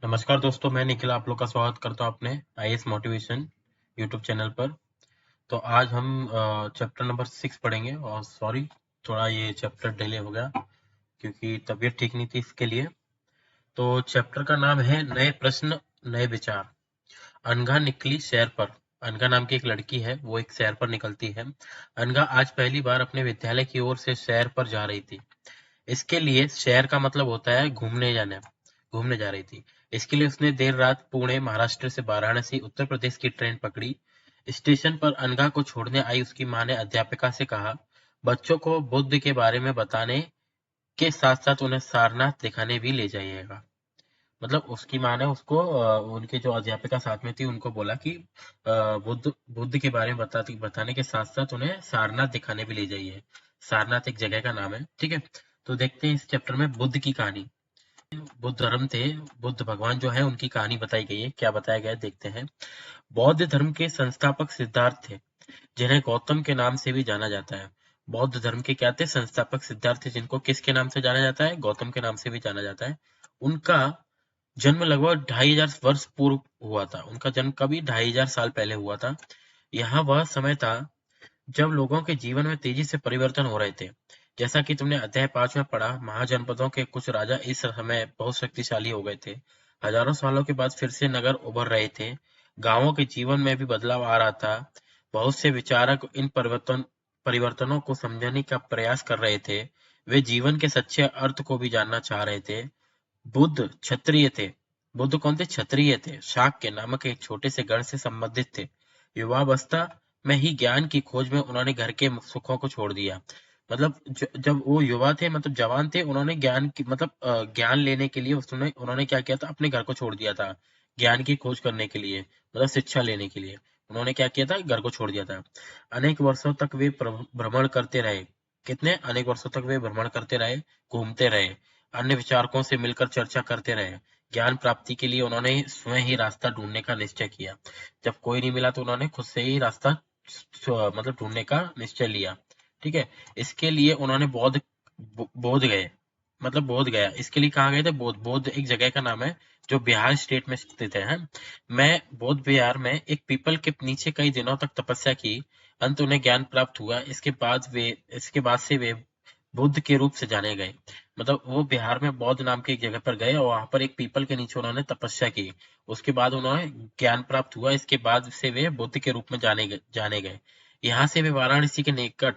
नमस्कार दोस्तों, मैं निखिल आप लोग का स्वागत करता हूँ अपने आईएएस मोटिवेशन यूट्यूब चैनल पर। तो आज हम चैप्टर नंबर 6 पढ़ेंगे और सॉरी थोड़ा ये चैप्टर डिले हो गया क्योंकि तबीयत ठीक नहीं थी इसके लिए। तो चैप्टर का नाम है नए प्रश्न नए विचार। अनघा निकली सैर पर। अनघा नाम की एक लड़की है, वो एक सैर पर निकलती है। अनघा आज पहली बार अपने विद्यालय की ओर से सैर पर जा रही थी। इसके लिए शहर का मतलब होता है घूमने जा रही थी। इसके लिए उसने देर रात पुणे महाराष्ट्र से वाराणसी उत्तर प्रदेश की ट्रेन पकड़ी। स्टेशन पर अनघा को छोड़ने आई उसकी मां ने अध्यापिका से कहा, बच्चों को बुद्ध के बारे में बताने के साथ साथ उन्हें सारनाथ दिखाने भी ले जाइएगा। मतलब उसकी माँ ने उसको उनके जो अध्यापिका साथ में थी उनको बोला कि बुद्ध बुद्ध के बारे में बताने के साथ साथ उन्हें सारनाथ दिखाने भी ले जाइए। सारनाथ एक जगह का नाम है, ठीक है। तो देखते हैं इस चैप्टर में बुद्ध की कहानी। बुद्ध धर्म थे, बुद्ध भगवान जो है उनकी कहानी बताई गई है। क्या बताया गया है देखते हैं। बौद्ध धर्म के संस्थापक सिद्धार्थ थे, जिन्हें गौतम के नाम से भी जाना जाता है। बौद्ध धर्म के क्या थे? संस्थापक सिद्धार्थ थे, जिनको किसके नाम से जाना जाता है? गौतम के नाम से भी जाना जाता है। उनका जन्म लगभग 2500 वर्ष पूर्व हुआ था। उनका जन्म कभी 2500 साल पहले हुआ था। यहाँ वह समय था जब लोगों के जीवन में तेजी से परिवर्तन हो रहे थे। जैसा कि तुमने अध्याय 5 में पढ़ा, महाजनपदों के कुछ राजा इस समय बहुत शक्तिशाली हो गए थे। हजारों सालों के बाद फिर से नगर उभर रहे थे। गांवों के जीवन में भी बदलाव आ रहा था। बहुत से विचारक इन परिवर्तनों को समझने का प्रयास कर रहे थे। वे जीवन के सच्चे अर्थ को भी जानना चाह रहे थे। बुद्ध क्षत्रिय थे। बुद्ध कौन थे? क्षत्रिय थे। शाक्य नामक एक छोटे से गण से संबंधित थे। युवावस्था में ही ज्ञान की खोज में उन्होंने घर के सुखों को छोड़ दिया। मतलब जब वो युवा थे, मतलब जवान थे, उन्होंने ज्ञान की मतलब ज्ञान लेने के लिए उन्होंने क्या किया था? अपने घर को छोड़ दिया था ज्ञान की खोज करने के लिए, मतलब शिक्षा लेने के लिए। उन्होंने क्या किया था? घर को छोड़ दिया था। अनेक वर्षों तक वे भ्रमण करते रहे। कितने अनेक वर्षों तक वे भ्रमण करते रहे, घूमते रहे, अन्य विचारकों से मिलकर चर्चा करते रहे। ज्ञान प्राप्ति के लिए उन्होंने स्वयं ही रास्ता ढूंढने का निश्चय किया। जब कोई नहीं मिला तो उन्होंने खुद से ही रास्ता मतलब ढूंढने का निश्चय लिया, ठीक है। इसके लिए उन्होंने बोध गए, मतलब बोध गया। इसके लिए कहाँ गए थे? बोध एक जगह का नाम है जो बिहार स्टेट में स्थित है। मैं बोध बिहार में एक पीपल के नीचे कई दिनों तक तपस्या की। अंत उन्हें ज्ञान प्राप्त हुआ। इसके बाद से वे बुद्ध के रूप से जाने गए। मतलब वो बिहार में बौद्ध नाम की एक जगह पर गए और वहां पर एक पीपल के नीचे उन्होंने तपस्या की। उसके बाद उन्हें ज्ञान प्राप्त हुआ। इसके बाद से वे बुद्ध के रूप में जाने गए। यहाँ से वे वाराणसी के निकट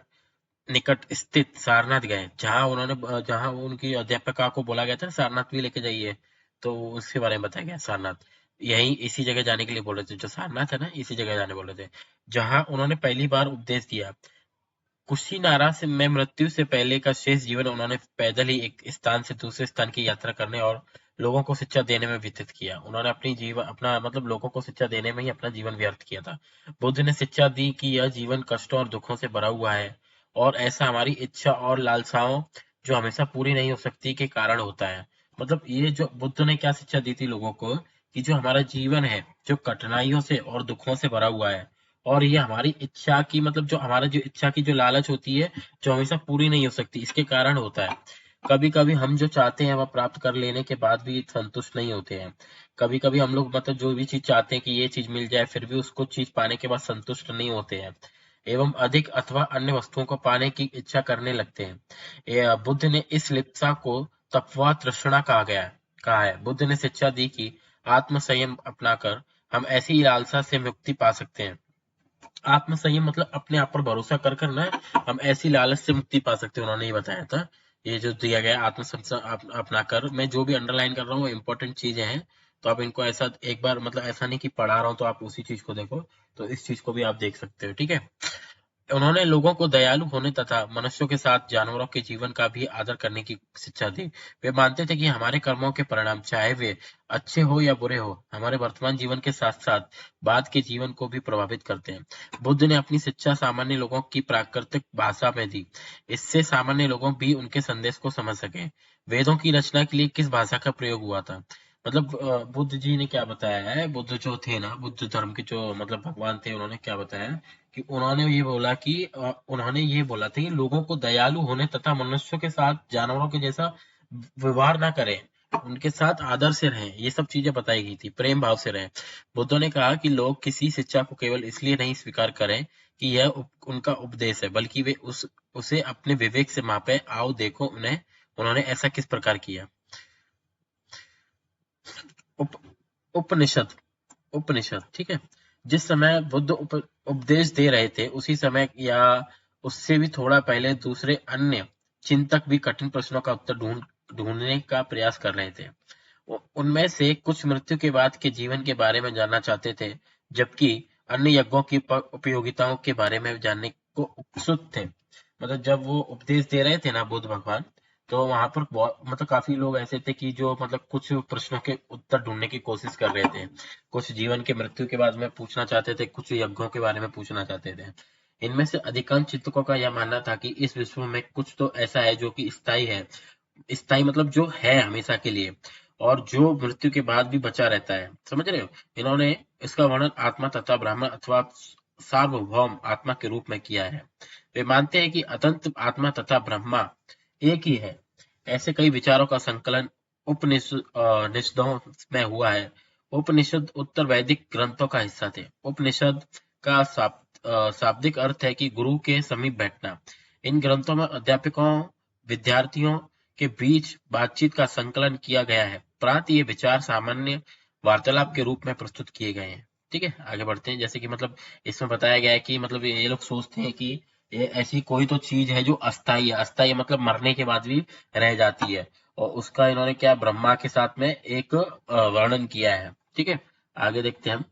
निकट स्थित सारनाथ गए, जहाँ उनकी अध्यापिका को बोला गया था सारनाथ भी लेके जाइए। तो उसके बारे में बताया गया सारनाथ। यही इसी जगह जाने के लिए बोल रहे थे, जो सारनाथ है ना, इसी जगह जाने बोल रहे थे, जहाँ उन्होंने पहली बार उपदेश दिया। कुशीनारा से में मृत्यु से पहले का शेष जीवन उन्होंने पैदल ही एक स्थान से दूसरे स्थान की यात्रा करने और लोगों को शिक्षा देने में व्यतीत किया। उन्होंने अपना मतलब लोगों को शिक्षा देने में ही अपना जीवन व्यर्थ किया था। बुद्ध ने शिक्षा दी कि यह जीवन कष्टों और दुखों से भरा हुआ है और ऐसा हमारी इच्छा और लालसाओं जो हमेशा पूरी नहीं हो सकती के कारण होता है। मतलब ये जो बुद्ध ने क्या शिक्षा दी थी लोगों को, कि जो हमारा जीवन है जो कठिनाइयों से और दुखों से भरा हुआ है, और ये हमारी इच्छा की मतलब जो हमारा जो इच्छा की जो लालच होती है, जो हमेशा पूरी नहीं हो सकती, इसके कारण होता है। कभी कभी हम जो चाहते हैं वह प्राप्त कर लेने के बाद भी संतुष्ट नहीं होते हैं। कभी कभी हम लोग मतलब जो भी चीज चाहते हैं कि ये चीज मिल जाए, फिर भी उसको चीज पाने के बाद संतुष्ट नहीं होते हैं एवं अधिक अथवा अन्य वस्तुओं को पाने की इच्छा करने लगते हैं। बुद्ध ने इस लिप्सा को तपवा तृष्णा कहा है। बुद्ध ने शिक्षा दी कि आत्म संयम अपनाकर हम ऐसी लालसा से मुक्ति पा सकते हैं। आत्मसंयम मतलब अपने आप पर भरोसा कर कर ना हम ऐसी लालच से मुक्ति पा सकते हैं, उन्होंने ये बताया था। ये जो दिया गया आत्मसंयम अपना कर, मैं जो भी अंडरलाइन कर रहा हूँ वो इंपॉर्टेंट चीजें हैं। तो आप इनको ऐसा एक बार मतलब ऐसा नहीं कि पढ़ा रहा हूँ तो आप उसी चीज को देखो। तो इस चीज को भी आप देख सकते हो, ठीक है। उन्होंने लोगों को दयालु होने तथा मनुष्यों के साथ जानवरों के जीवन का भी आदर करने की शिक्षा दी। वे मानते थे कि हमारे कर्मों के परिणाम चाहे वे अच्छे हो या बुरे हो, हमारे वर्तमान जीवन के साथ साथ बाद के जीवन को भी प्रभावित करते हैं। बुद्ध ने अपनी शिक्षा सामान्य लोगों की प्राकृतिक भाषा में दी, इससे सामान्य लोगों भी उनके संदेश को समझ सके। वेदों की रचना के लिए किस भाषा का प्रयोग हुआ था? मतलब बुद्ध जी ने क्या बताया है, बुद्ध जो थे ना, बुद्ध धर्म के जो मतलब भगवान थे, उन्होंने क्या बताया कि उन्होंने ये बोला था कि लोगों को दयालु होने तथा मनुष्यों के साथ जानवरों के जैसा व्यवहार ना करें। उनके साथ आदर से रहें, ये सब चीजें बताई गई थी, प्रेम भाव से रहें। बुद्धों ने कहा कि लोग किसी शिक्षा को केवल इसलिए नहीं स्वीकार करें कि यह उनका उपदेश है, बल्कि वे उसे अपने विवेक से मापे। आओ देखो उन्होंने ऐसा किस प्रकार किया। उप, उपनिषद उपनिषद ठीक है। जिस समय बुद्ध उपदेश दे रहे थे, उसी समय या उससे भी थोड़ा पहले दूसरे अन्य चिंतक भी कठिन प्रश्नों का उत्तर ढूंढने का प्रयास कर रहे थे। उनमें से कुछ मृत्यु के बाद के जीवन के बारे में जानना चाहते थे, जबकि अन्य यज्ञों की उपयोगिताओं के बारे में जानने को उत्सुक थे। मतलब जब वो उपदेश दे रहे थे ना बुद्ध भगवान, तो वहां पर मतलब काफी लोग ऐसे थे कि जो मतलब कुछ प्रश्नों के उत्तर ढूंढने की कोशिश कर रहे थे, कुछ जीवन के मृत्यु के बारे में पूछना चाहते थे, कुछ यज्ञों के बारे में पूछना चाहते थे। इनमें से अधिकांश चिंतकों का यह मानना था कि इस विश्व में कुछ तो ऐसा है जो कि स्थायी है। स्थायी मतलब जो है हमेशा के लिए, और जो मृत्यु के बाद भी बचा रहता है। समझ रहे हो? इन्होंने इसका वर्णन आत्मा तथा ब्रह्म अथवा सार्वभौम आत्मा के रूप में किया है। वे मानते हैं कि अतंत आत्मा तथा ब्रह्मा एक ही है। ऐसे कई विचारों का संकलन उपनिषदों में हुआ है। उपनिषद उत्तर वैदिक ग्रंथों का हिस्सा थे। उपनिषद का शाब्दिक अर्थ है कि गुरु के समीप बैठना। इन ग्रंथों में अध्यापकों विद्यार्थियों के बीच बातचीत का संकलन किया गया है, प्रांत ये विचार सामान्य वार्तालाप के रूप में प्रस्तुत किए गए हैं। ठीक है, आगे बढ़ते हैं। जैसे कि मतलब इसमें बताया गया है कि मतलब ये लोग सोचते हैं कि ये ऐसी कोई तो चीज है जो अस्थाई है। अस्थाई मतलब मरने के बाद भी रह जाती है, और उसका इन्होंने क्या ब्रह्मा के साथ में एक वर्णन किया है। ठीक है, आगे देखते हैं हम।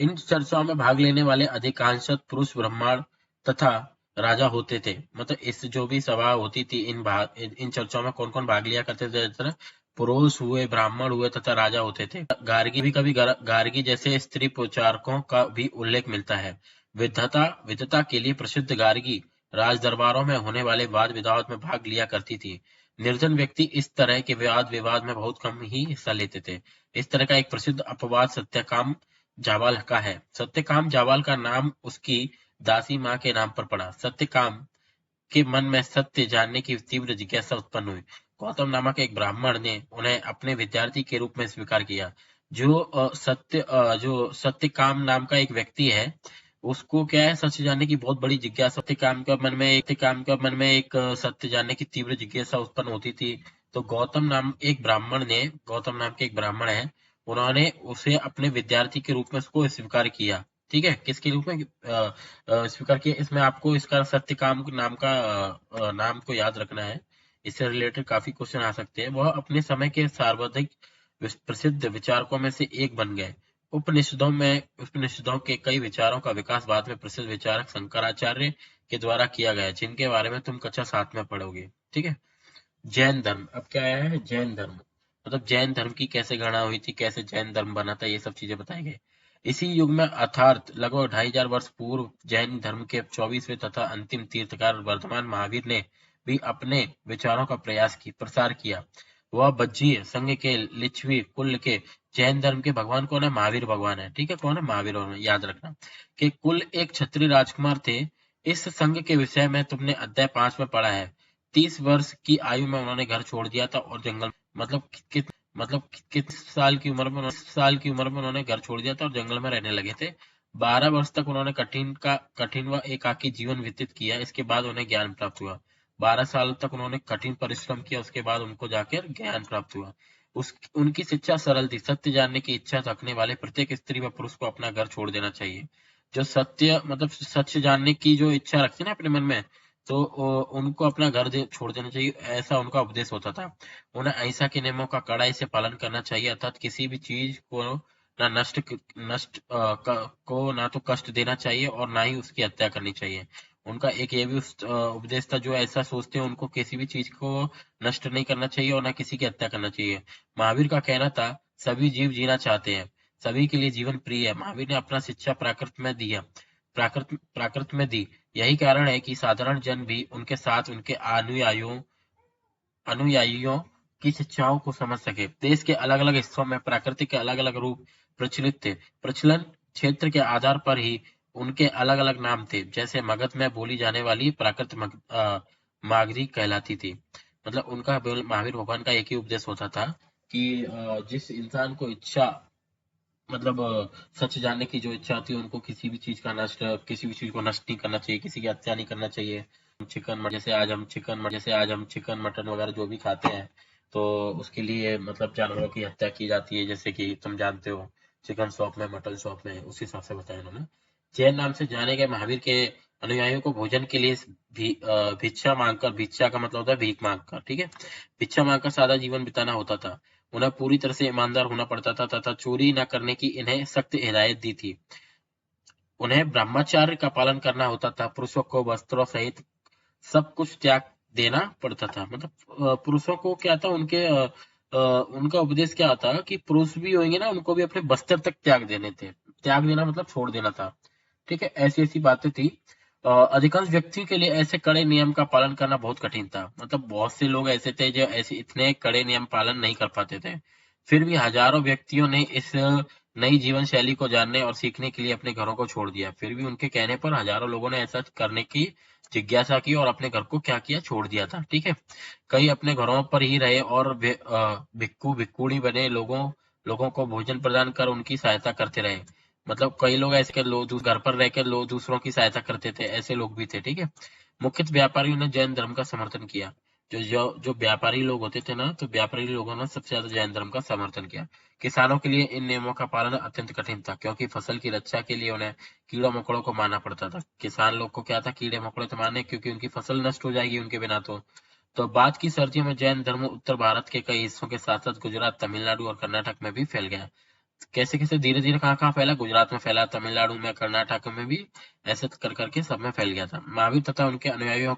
इन चर्चाओं में भाग लेने वाले अधिकांश पुरुष ब्राह्मण तथा राजा होते थे। मतलब इस जो भी सभा होती थी, इन चर्चाओं में कौन कौन भाग लिया करते थे? तरह पुरुष हुए, ब्राह्मण हुए तथा राजा होते थे। गार्गी भी कभी गार्गी जैसे स्त्री प्रचारकों का भी उल्लेख मिलता है। विद्वता के लिए प्रसिद्ध गार्गी राज दरबारों में होने वाले वाद विवाद में भाग लिया करती थी। निर्धन व्यक्ति इस तरह के वाद विवाद में बहुत कम ही हिस्सा लेते थे। इस तरह का एक प्रसिद्ध अपवाद सत्यकाम जावाल का है। सत्यकाम जावाल का नाम उसकी दासी माँ के नाम पर पड़ा। सत्यकाम के मन में सत्य जानने की तीव्र जिज्ञासा उत्पन्न हुई। गौतम नामक एक ब्राह्मण ने उन्हें अपने विद्यार्थी के रूप में स्वीकार किया। जो सत्यकाम नाम का एक व्यक्ति है, उसको क्या है, सत्य जानने की बहुत बड़ी जिज्ञासा। सत्यकाम का मन में एक सत्य जानने की तीव्र जिज्ञासा उत्पन्न होती थी। तो गौतम नाम के एक ब्राह्मण है, उन्होंने उसे अपने विद्यार्थी के रूप में उसको स्वीकार किया। ठीक है, किसके रूप में स्वीकार किया? इसमें आपको इसका सत्यकाम नाम को याद रखना है। इससे रिलेटेड काफी क्वेश्चन आ सकते हैं। वह अपने समय के सर्वाधिक प्रसिद्ध विचारकों में से एक बन गए। उपनिषदों के कई विचारों का विकास बाद में प्रसिद्ध विचारक शंकराचार्य के द्वारा किया गया, जिनके बारे में तुम कक्षा 7 में पढ़ोगे। ठीक है। जैन धर्म अब क्या आया है? जैन धर्म मतलब जैन धर्म की कैसे गणना हुई थी, कैसे जैन धर्म बना था, ये सब चीजें बताई गई। इसी युग में अर्थात लगभग 2500 वर्ष पूर्व जैन धर्म के 24वें तथा अंतिम तीर्थकार वर्धमान महावीर ने भी अपने विचारों का प्रसार किया। वह बज्जीय संघ के लिच्छवी कुल के जैन धर्म के भगवान कौन है? महावीर भगवान है। ठीक है, कौन है? महावीर भगवान, याद रखना। कि कुल एक क्षत्रिय राजकुमार थे। इस संघ के विषय में तुमने अध्याय 5 में पढ़ा है। 30 वर्ष की आयु में उन्होंने घर छोड़ दिया था और जंगल किस साल की उम्र में उन्होंने घर छोड़ दिया था और जंगल में रहने लगे थे। 12 वर्ष तक उन्होंने कठिन व एकाकी जीवन व्यतीत किया। इसके बाद उन्हें ज्ञान प्राप्त हुआ। 12 साल तक उन्होंने कठिन परिश्रम किया, उसके बाद उनको जाकर ज्ञान प्राप्त हुआ। उनकी शिक्षा सरल थी। सत्य जानने की इच्छा रखने वाले प्रत्येक स्त्री व पुरुष को अपना घर छोड़ देना चाहिए। जो सच जानने की जो इच्छा रखते हैं ना अपने मन में, तो उनको अपना घर छोड़ देना चाहिए, ऐसा उनका उपदेश होता था। उन्हें अहिंसा के नियमों का कड़ाई से पालन करना चाहिए, अर्थात किसी भी चीज को ना ना तो कष्ट देना चाहिए और ना ही उसकी हत्या करनी चाहिए। उनका एक ये भी उपदेश था, जो ऐसा सोचते हैं उनको किसी भी चीज को नष्ट नहीं करना चाहिए और ना किसी की हत्या करना चाहिए। महावीर का कहना था, सभी जीव जीना चाहते हैं, सभी के लिए जीवन प्रिय है। महावीर ने अपना शिक्षा प्राकृत में दी। यही कारण है कि साधारण जन भी उनके साथ उनके अनुयायियों की शिक्षाओं को समझ सके। देश के अलग अलग हिस्सों में प्रकृति के अलग अलग रूप प्रचलित थे। प्रचलन क्षेत्र के आधार पर ही उनके अलग अलग नाम थे। जैसे मगध में बोली जाने वाली प्राकृत मागधी कहलाती थी। मतलब उनका महावीर भगवान का एक ही उपदेश होता था कि जिस इंसान को इच्छा, मतलब सच जानने की जो इच्छा होती है, उनको किसी भी चीज को नष्ट नहीं करना चाहिए, किसी की हत्या नहीं करना चाहिए। जैसे आज हम चिकन मटन वगैरह जो भी खाते हैं, तो उसके लिए मतलब जानवरों की हत्या की जाती है, जैसे कि तुम जानते हो, चिकन शॉप में, मटन शॉप में, उस हिसाब से बताया इन्होंने। जैन नाम से जाने गए महावीर के अनुयायियों को भोजन के लिए भिक्षा मांगकर, भिक्षा का मतलब होता है भीख मांगकर, ठीक है, भिक्षा मांगकर सादा जीवन बिताना होता था। उन्हें पूरी तरह से ईमानदार होना पड़ता था तथा चोरी न करने की इन्हें सख्त हिदायत दी थी। उन्हें ब्रह्मचर्य का पालन करना होता था। पुरुषों को वस्त्रों सहित सब कुछ त्याग देना पड़ता था। मतलब पुरुषों को क्या था, उनका उपदेश क्या था कि पुरुष भी होंगे ना, उनको भी अपने बस्तर तक त्याग देने थे। त्याग देना मतलब छोड़ देना था, ठीक है, ऐसी ऐसी बातें थी। अधिकांश व्यक्तियों के लिए ऐसे कड़े नियम का पालन करना बहुत कठिन था। मतलब बहुत से लोग ऐसे थे जो ऐसे इतने कड़े नियम पालन नहीं कर पाते थे। फिर भी हजारों व्यक्तियों ने इस नई जीवन शैली को जानने और सीखने के लिए अपने घरों को छोड़ दिया। फिर भी उनके कहने पर हजारों लोगों ने ऐसा करने की जिज्ञासा की और अपने घर को क्या किया, छोड़ दिया था, ठीक है। कई अपने घरों पर ही रहे और भिक्खू भिक्खुणी बने लोगों को भोजन प्रदान कर उनकी सहायता करते रहे। मतलब कई लोग ऐसे के लोग घर पर रहकर लोग दूसरों की सहायता करते थे, ऐसे लोग भी थे, ठीक है। मुख्य व्यापारियों ने जैन धर्म का समर्थन किया। जो व्यापारी लोग होते थे ना, तो व्यापारी लोगों ने सबसे ज्यादा जैन धर्म का समर्थन किया। किसानों के लिए इन नियमों का पालन अत्यंत कठिन था, क्योंकि फसल की रक्षा के लिए उन्हें कीड़ों मकोड़ों को मारना पड़ता था। किसान लोग को क्या था, कीड़े मकोड़े तो मारने, क्योंकि उनकी फसल नष्ट हो जाएगी उनके बिना। तो बाद की सर्दियों में जैन धर्म उत्तर भारत के कई हिस्सों के साथ साथ गुजरात, तमिलनाडु और कर्नाटक में भी फैल गया। कैसे कैसे धीरे धीरे कहाँ कहाँ फैला, गुजरात में फैला, तमिलनाडु में, कर्नाटक में भी, ऐसे कर करके सब में फैल गया था। महावीर तथा उनके अनुयायियों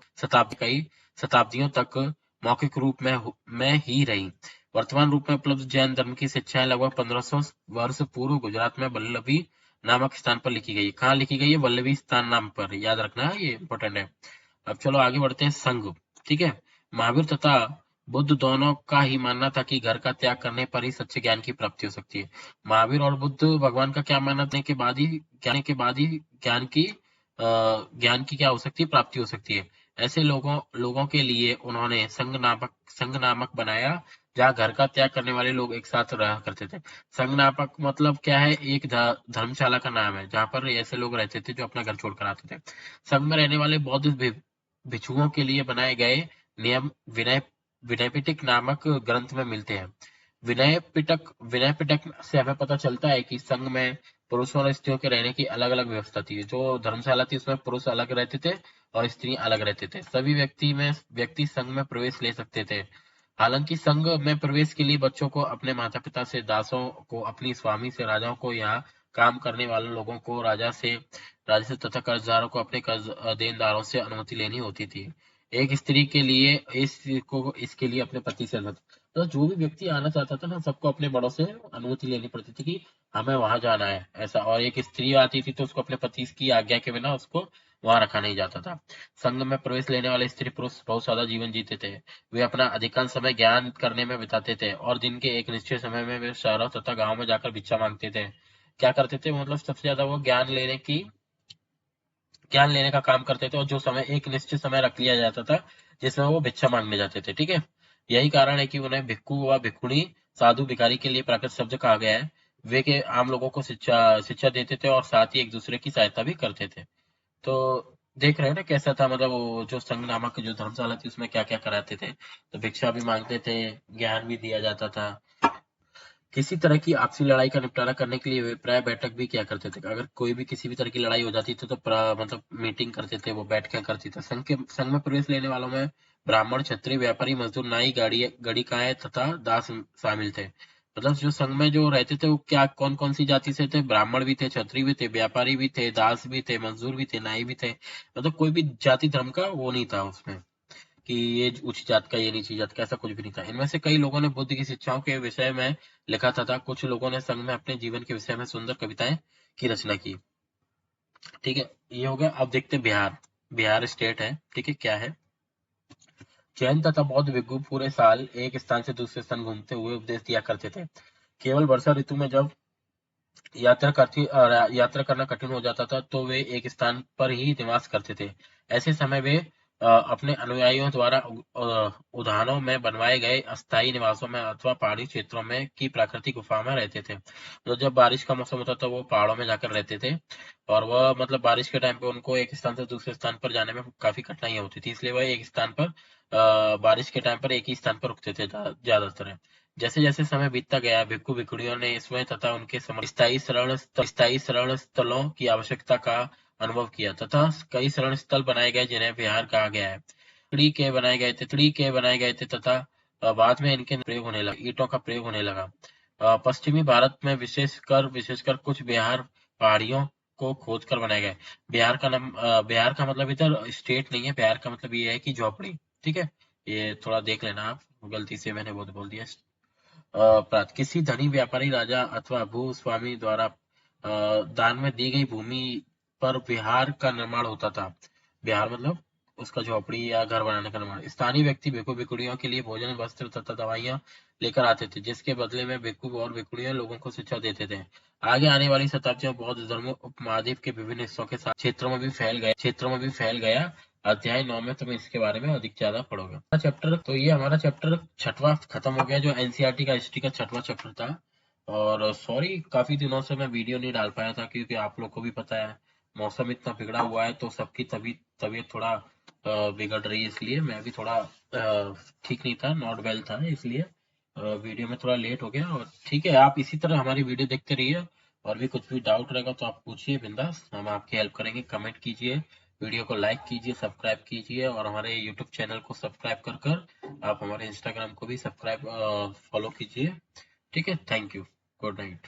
कई शताब्दियों तक मौखिक रूप में ही रही। वर्तमान रूप में उपलब्ध जैन धर्म की शिक्षाएं लगभग 1500 वर्ष पूर्व गुजरात में वल्लभी नामक स्थान पर लिखी गई। कहाँ लिखी गई है? वल्लभी स्थान नाम पर, याद रखना है, ये इंपॉर्टेंट है। अब चलो आगे बढ़ते हैं। संघ, ठीक है। महावीर तथा बुद्ध दोनों का ही मानना था कि घर का त्याग करने पर ही सच्चे ज्ञान की प्राप्ति हो सकती है। महावीर और बुद्ध भगवान का क्या मानना था, के बाद ही ज्ञान की क्या हो सकती है, प्राप्ति हो सकती है। ऐसे लोगों के लिए उन्होंने संघ नामक बनाया, जहाँ घर का त्याग करने वाले लोग एक साथ रहा करते थे। संघ नामक मतलब क्या है? एक धर्मशाला का नाम है, जहाँ पर ऐसे लोग रहते थे जो अपना घर छोड़कर आते थे। संघ में रहने वाले बौद्ध भिक्षुओं के लिए बनाए गए नियम विनय पिटक नामक ग्रंथ में मिलते हैं। विनय पिटक से हमें पता चलता है कि संघ में पुरुषों और स्त्रियों के रहने की अलग अलग व्यवस्था थी। जो धर्मशाला थी उसमें पुरुष अलग रहते थे और स्त्री अलग रहते थे। सभी व्यक्ति संघ में प्रवेश ले सकते थे। हालांकि संघ में प्रवेश के लिए बच्चों को अपने माता पिता से, दासों को अपनी स्वामी से, राजाओं को, यहाँ काम करने वाले लोगों को राजस्व तथा कर्जदारों को अपने कर्ज देनदारों से अनुमति लेनी होती थी। एक स्त्री के लिए इसके लिए अपने पति से अनुमति, तो जो भी व्यक्ति आना चाहता था ना, सबको अपने बड़ों से अनुमति लेनी पड़ती थी कि हमें वहां जाना है, ऐसा। और एक स्त्री आती थी तो उसको अपने पति की आज्ञा के बिना उसको वहां रखा नहीं जाता था। संघ में प्रवेश लेने वाले स्त्री पुरुष बहुत सादा जीवन जीते थे। वे अपना अधिकांश समय ज्ञान करने में बिताते थे और दिन के एक निश्चित समय में वे शहरों तथा गांव में जाकर भिक्षा मांगते थे। क्या करते थे? मतलब सबसे ज्यादा वो ज्ञान लेने का काम करते थे, और जो समय एक निश्चित समय रख लिया जाता था जिसमें वो भिक्षा मांगने जाते थे, ठीक है। यही कारण है कि उन्हें भिक्खु व भिक्खुणी, साधु भिखारी के लिए प्राकृत शब्द कहा गया है। वे के आम लोगों को शिक्षा देते थे और साथ ही एक दूसरे की सहायता भी करते थे। तो देख रहे हो ना कैसा था, मतलब वो जो संघ नामक जो धर्मशाला थी उसमें क्या क्या कराते थे। तो भिक्षा भी मांगते थे, ज्ञान भी दिया जाता था। किसी तरह की आपसी लड़ाई का निपटारा करने के लिए वे प्राय बैठक भी किया करते थे। अगर कोई भी किसी भी तरह की लड़ाई हो जाती थी तो मतलब मीटिंग करते थे, वो बैठ के करते थे। संघ में प्रवेश लेने वालों में ब्राह्मण, क्षत्रिय, व्यापारी, मजदूर, नाई, गणिकाएं तथा दास शामिल थे। मतलब जो संघ में जो रहते थे वो क्या कौन कौन सी जाति से थे? ब्राह्मण भी थे, क्षत्रिय भी थे, व्यापारी भी थे, दास भी थे, मजदूर भी थे, नाई भी थे। मतलब कोई भी जाति धर्म का वो नहीं था उसमें कि ये ऊंची जात का, ये नीची जात का, ऐसा कुछ भी नहीं था। इनमें से कई लोगों ने बुद्ध की शिक्षाओं के विषय में लिखा था। कुछ लोगों ने संघ में अपने जीवन के विषय में सुंदर कविताएं की रचना की, ठीक है। ये हो गया। अब देखते हैं बिहार। बिहार स्टेट है, ठीक है, क्या है? जैन तथा बौद्ध भिक्षु पूरे साल एक स्थान से दूसरे स्थान घूमते हुए उपदेश दिया करते थे। केवल वर्षा ऋतु में जब यात्रा करना कठिन हो जाता था तो वे एक स्थान पर ही निवास करते थे। ऐसे समय वे अपने अनुयायियों द्वारा उद्यानों में बनवाए गए अस्थायी निवासों में अथवा पहाड़ी क्षेत्रों में की प्राकृतिक गुफा में रहते थे। तो जब बारिश का मौसम होता था वो पहाड़ों में जाकर रहते थे, और वह मतलब बारिश के टाइम पे उनको एक स्थान से दूसरे स्थान पर जाने में काफी कठिनाइयां होती थी, इसलिए वह एक स्थान पर बारिश के टाइम पर एक ही स्थान पर रुकते थे ज्यादातर। जैसे जैसे समय बीतता गया, भिक्खु भिक्षुणियों ने इसमें तथा उनके स्थायी शरण स्थलों की आवश्यकता का अनुभव किया, तथा कई शरण स्थल बनाए गए जिन्हें विहार कहा गया है। लकड़ी के बनाए गए थे तथा बाद में इनके प्रयोग होने लगा, ईंटों का प्रयोग होने लगा। पश्चिमी भारत में विशेषकर कुछ बिहार पहाड़ियों को खोदकर बनाए गए। बिहार का मतलब इधर स्टेट नहीं है, बिहार का मतलब ये है कि झोपड़ी। ठीक है, ये थोड़ा देख लेना आप, गलती से मैंने बहुत बोल दिया। किसी धनी व्यापारी राजा अथवा भूस्वामी द्वारा दान में दी गई भूमि पर विहार का निर्माण होता था। विहार मतलब उसका झोपड़ी या घर बनाने का निर्माण। स्थानीय व्यक्ति भिक्षु भिक्षुणियों के लिए भोजन, वस्त्र तथा दवाइयां लेकर आते थे, जिसके बदले में भिक्षु और भिक्षुणियां लोगों को शिक्षा देते थे। आगे आने वाली शताब्दियों में बौद्ध धर्म उपमहाद्वीप के विभिन्न हिस्सों के साथ क्षेत्रों में भी फैल गया। अध्याय 9 में तुम इसके बारे में अधिक ज्यादा पढ़ोगे। चैप्टर तो ये हमारा चैप्टर छठवां खत्म हो गया, जो एनसीईआरटी का हिस्ट्री का छठवां चैप्टर था। और सॉरी, काफी दिनों से मैं वीडियो नहीं डाल पाया था, क्योंकि आप लोग को भी पता है मौसम इतना बिगड़ा हुआ है, तो सबकी तबीयत थोड़ा बिगड़ रही है, इसलिए मैं भी थोड़ा ठीक नहीं था, नॉट वेल था, इसलिए वीडियो में थोड़ा लेट हो गया। और ठीक है, आप इसी तरह हमारी वीडियो देखते रहिए, और भी कुछ भी डाउट रहेगा तो आप पूछिए बिंदास, हम आपकी हेल्प करेंगे। कमेंट कीजिए, वीडियो को लाइक कीजिए, सब्सक्राइब कीजिए, और हमारे यूट्यूब चैनल को सब्सक्राइब कर आप हमारे इंस्टाग्राम को भी सब्सक्राइब फॉलो कीजिए। ठीक है, थैंक यू, गुड नाइट।